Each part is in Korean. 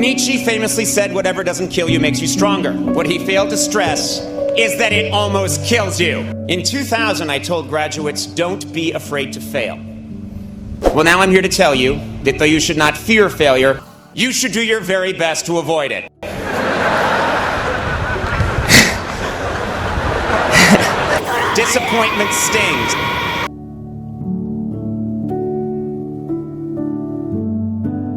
Nietzsche famously said, "Whatever doesn't kill you makes you stronger." What he failed to stress is that it almost kills you. In 2000, I told graduates, don't be afraid to fail. Well, now I'm here to tell you that though you should not fear failure, you should do your very best to avoid it. Disappointment stings.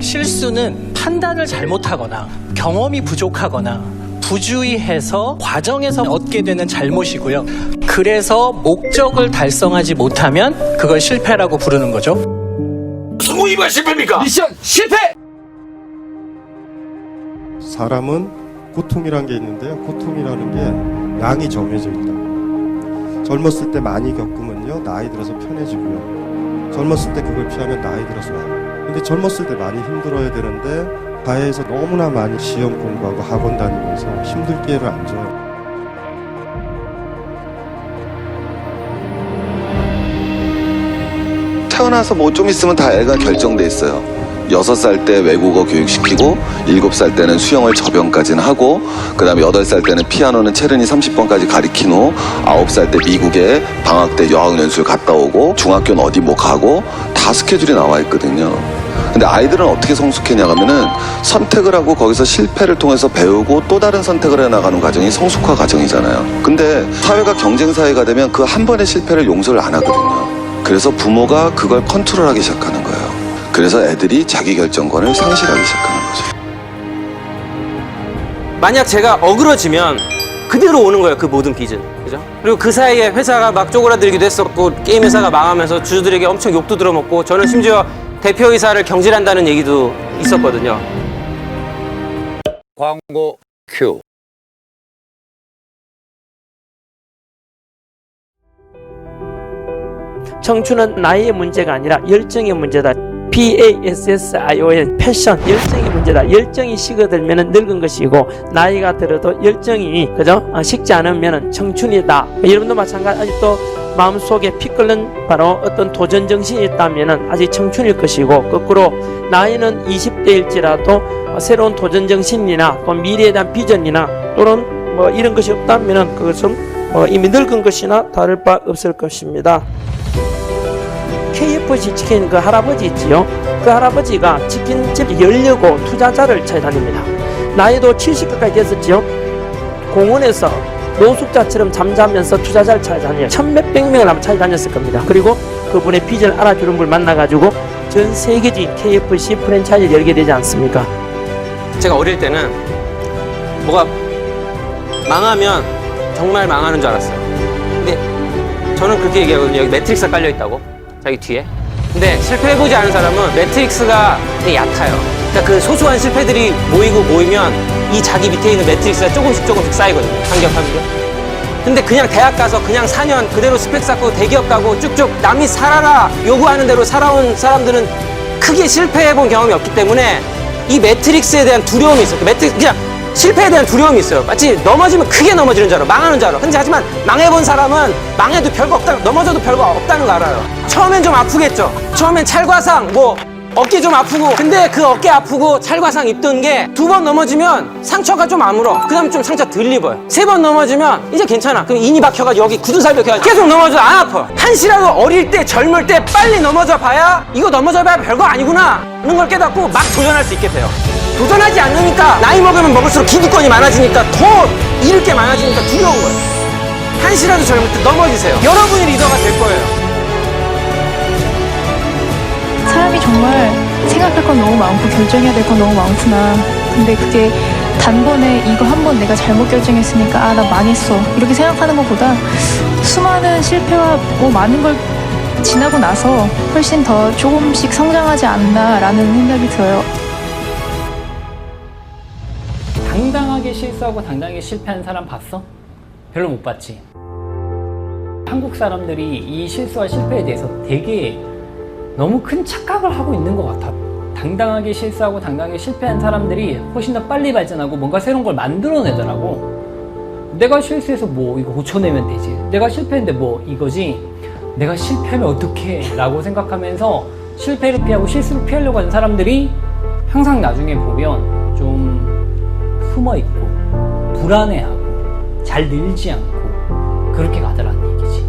실수는 판단을 잘못하거나 경험이 부족하거나 부주의해서 과정에서 얻게 되는 잘못이고요. 그래서 목적을 달성하지 못하면 그걸 실패라고 부르는 거죠. 성공이면 실패입니까? 미션 실패! 사람은 고통이란 게 있는데요. 고통이라는 게 양이 정해져 있다. 젊었을 때 많이 겪으면요, 나이 들어서 편해지고요. 젊었을 때 그걸 피하면 나이 들어서 와요. 근데 젊었을 때 많이 힘들어야 되는데 가해에서 너무나 많이 시험 공부하고 학원 다니면서 힘들 기회를 안 줘요. 태어나서 뭐 좀 있으면 다 애가 결정돼 있어요. 6살 때 외국어 교육시키고 7살 때는 수영을 저변까지는 하고 그 다음에 8살 때는 피아노는 체르니 30번까지 가리킨 후 9살 때 미국에 방학 때 여학연수를 갔다 오고 중학교는 어디 뭐 가고 다 스케줄이 나와 있거든요. 근데 아이들은 어떻게 성숙했냐면은 선택을 하고 거기서 실패를 통해서 배우고 또 다른 선택을 해나가는 과정이 성숙화 과정이잖아요. 근데 사회가 경쟁사회가 되면 그 한 번의 실패를 용서를 안 하거든요. 그래서 부모가 그걸 컨트롤하기 시작하는 거예요. 그래서 애들이 자기결정권을 상실하기 시작하는 거죠. 만약 제가 어그러지면 그대로 오는 거예요, 그 모든 빚은. 그죠? 그리고 그 사이에 회사가 막 쪼그라들기도 했었고 게임 회사가 망하면서 주주들에게 엄청 욕도 들어먹고 저는 심지어 대표이사를 경질한다는 얘기도 있었거든요. 광고 큐. 청춘은 나이의 문제가 아니라 열정의 문제다. PASSION, 패션, 열정의 문제다. 열정이 식어들면 늙은 것이고 나이가 들어도 열정이 식지 않으면 청춘이다. 여러분도 마찬가지. 아직도 마음속에 피 끓는 바로 어떤 도전 정신이 있다면 아직 청춘일 것이고, 거꾸로 나이는 20대일지라도 새로운 도전 정신이나 또 미래에 대한 비전이나 또는 뭐 이런 것이 없다면 그것은 이미 늙은 것이나 다를 바 없을 것입니다. KFC 치킨 그 할아버지 있지요? 그 할아버지가 치킨집 열려고 투자자를 찾아다닙니다. 나이도 70 가까이 됐었지요? 공원에서 노숙자처럼 잠자면서 투자자를 찾아다녀요. 1,몇백 명을 아마 찾아다녔을 겁니다. 그리고 그분의 비전을 알아주는 분을 만나가지고 전 세계적인 KFC 프랜차이즈를 열게 되지 않습니까? 제가 어릴 때는 뭐가 망하면 정말 망하는 줄 알았어요. 근데 저는 그렇게 얘기하거든요. 여기 매트릭스가 깔려있다고. 자기 뒤에. 근데 실패해보지 않은 사람은 매트릭스가 되게 얕아요. 그러니까 그 소소한 실패들이 모이면 이 자기 밑에 있는 매트릭스가 조금씩 쌓이거든요. 한겹. 근데 그냥 대학 가서 그냥 4년 그대로 스펙 쌓고 대기업 가고 쭉쭉 남이 살아라 요구하는 대로 살아온 사람들은 크게 실패해본 경험이 없기 때문에 이 매트릭스에 대한 두려움이 있어요. 그냥 실패에 대한 두려움이 있어요. 마치 넘어지면 크게 넘어지는 줄 알아. 망하는 줄 알아. 근데 하지만 망해본 사람은 망해도 별거 없다, 넘어져도 별거 없다는 거 알아요. 처음엔 좀 아프겠죠. 처음엔 찰과상, 어깨 좀 아프고. 근데 그 어깨 아프고 찰과상 입던 게 2번 넘어지면 상처가 좀 아물어. 그 다음에 좀 상처 덜 입어요. 3번 넘어지면 이제 괜찮아. 그럼 인이 박혀가지고 여기 굳은 살 박혀가지고 계속 넘어져 안 아파. 한시라도 어릴 때 젊을 때 빨리 넘어져 봐야 이거 넘어져 봐야 별거 아니구나 하는 걸 깨닫고 막 도전할 수 있게 돼요. 도전하지 않으니까 나이 먹으면 먹을수록 기득권이 많아지니까 더 잃을 게 많아지니까 두려운 거예요. 한시라도 젊을 때 넘어지세요. 여러분이 리더가 될 거예요. 사람이 정말 생각할 건 너무 많고 결정해야 될 건 너무 많구나. 근데 그게 단번에 이거 한 번 내가 잘못 결정했으니까 나 망했어 이렇게 생각하는 것보다 수많은 실패와 많은 걸 지나고 나서 훨씬 더 조금씩 성장하지 않나라는 생각이 들어요. 당당하게 실수하고 당당하게 실패한 사람 봤어? 별로 못 봤지. 한국 사람들이 이 실수와 실패에 대해서 되게 너무 큰 착각을 하고 있는 것 같아. 당당하게 실수하고 당당하게 실패한 사람들이 훨씬 더 빨리 발전하고 뭔가 새로운 걸 만들어내더라고. 내가 실수해서 이거 고쳐내면 되지. 내가 실패했는데 이거지. 내가 실패하면 어떡해 라고 생각하면서 실패를 피하고 실수를 피하려고 하는 사람들이 항상 나중에 보면 좀 숨어 있고 불안해하고 잘 늘지 않고 그렇게 가더라는 얘기지.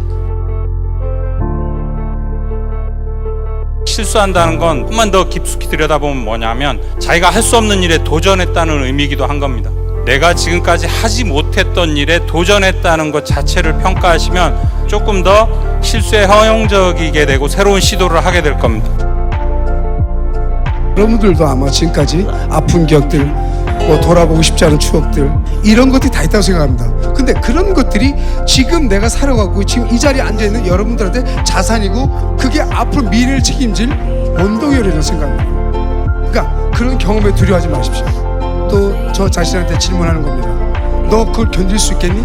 실수한다는 건 조금만 더 깊숙이 들여다보면 뭐냐면 자기가 할 수 없는 일에 도전했다는 의미이기도 한 겁니다. 내가 지금까지 하지 못했던 일에 도전했다는 것 자체를 평가하시면 조금 더 실수에 허용적이게 되고 새로운 시도를 하게 될 겁니다. 여러분들도 아마 지금까지 아픈 기억들, 뭐 돌아보고 싶지 않은 추억들, 이런 것들이 다 있다고 생각합니다. 근데 그런 것들이 지금 내가 살아가고 지금 이 자리에 앉아있는 여러분들한테 자산이고 그게 앞으로 미래를 책임질 원동력이라고 생각합니다. 그러니까 그런 경험에 두려워하지 마십시오. 또 저 자신한테 질문하는 겁니다. 너 그걸 견딜 수 있겠니?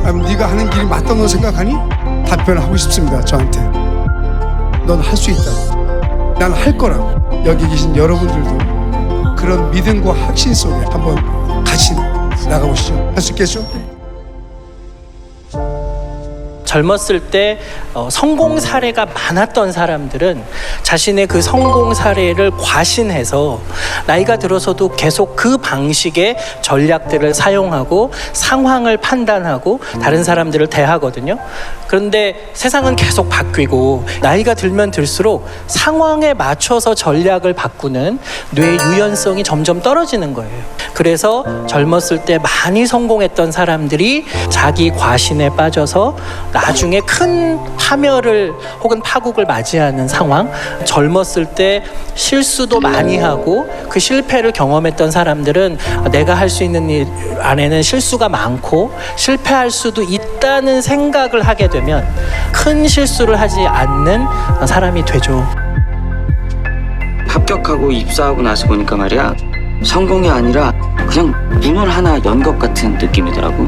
아니면 네가 하는 길이 맞다고 생각하니? 답변을 하고 싶습니다. 저한테. 넌 할 수 있다. 난 할 거라고. 여기 계신 여러분들도 그런 믿음과 확신 속에 한번 같이 나가보시죠. 할 수 있겠죠? 젊었을 때 성공 사례가 많았던 사람들은 자신의 그 성공 사례를 과신해서 나이가 들어서도 계속 그 방식의 전략들을 사용하고 상황을 판단하고 다른 사람들을 대하거든요. 그런데 세상은 계속 바뀌고 나이가 들면 들수록 상황에 맞춰서 전략을 바꾸는 뇌의 유연성이 점점 떨어지는 거예요. 그래서 젊었을 때 많이 성공했던 사람들이 자기 과신에 빠져서 나중에 큰 파멸을 혹은 파국을 맞이하는 상황, 젊었을 때 실수도 많이 하고 그 실패를 경험했던 사람들은 내가 할 수 있는 일 안에는 실수가 많고 실패할 수도 있다는 생각을 하게 되면 큰 실수를 하지 않는 사람이 되죠. 합격하고 입사하고 나서 보니까 말이야, 성공이 아니라 그냥 문을 하나 연 것 같은 느낌이더라고.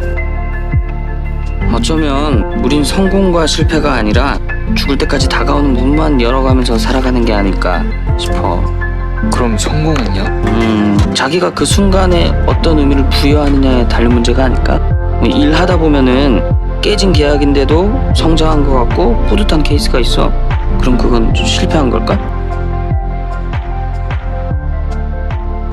어쩌면 우린 성공과 실패가 아니라 죽을 때까지 다가오는 문만 열어가면서 살아가는 게 아닐까 싶어. 그럼 성공은요? 자기가 그 순간에 어떤 의미를 부여하느냐에 달린 문제가 아닐까? 일하다 보면은 깨진 계약인데도 성장한 것 같고 뿌듯한 케이스가 있어. 그럼 그건 좀 실패한 걸까?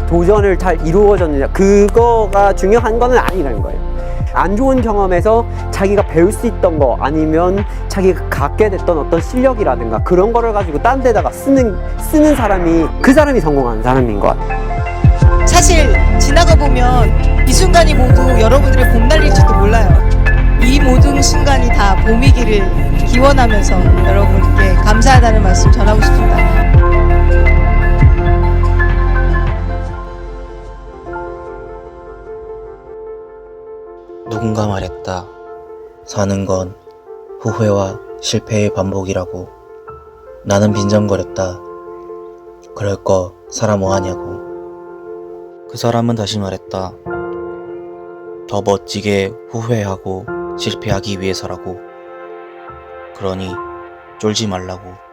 도전을 잘 이루어졌느냐, 그거가 중요한 거는 아니라는 거예요. 안 좋은 경험에서 자기가 배울 수 있던 거, 아니면 자기가 갖게 됐던 어떤 실력이라든가 그런 거를 가지고 딴 데다가 쓰는 사람이 그 사람이 성공한 사람인 것 같아요. 사실 지나가 보면 이 순간이 모두 여러분들의 봄날일지도 몰라요. 이 모든 순간이 다 봄이기를 기원하면서 여러분께 감사하다는 말씀 전하고 싶습니다. 누군가 말했다. 사는 건 후회와 실패의 반복이라고. 나는 빈정거렸다. 그럴 거 사람 뭐하냐고. 그 사람은 다시 말했다. 더 멋지게 후회하고 실패하기 위해서라고. 그러니 쫄지 말라고.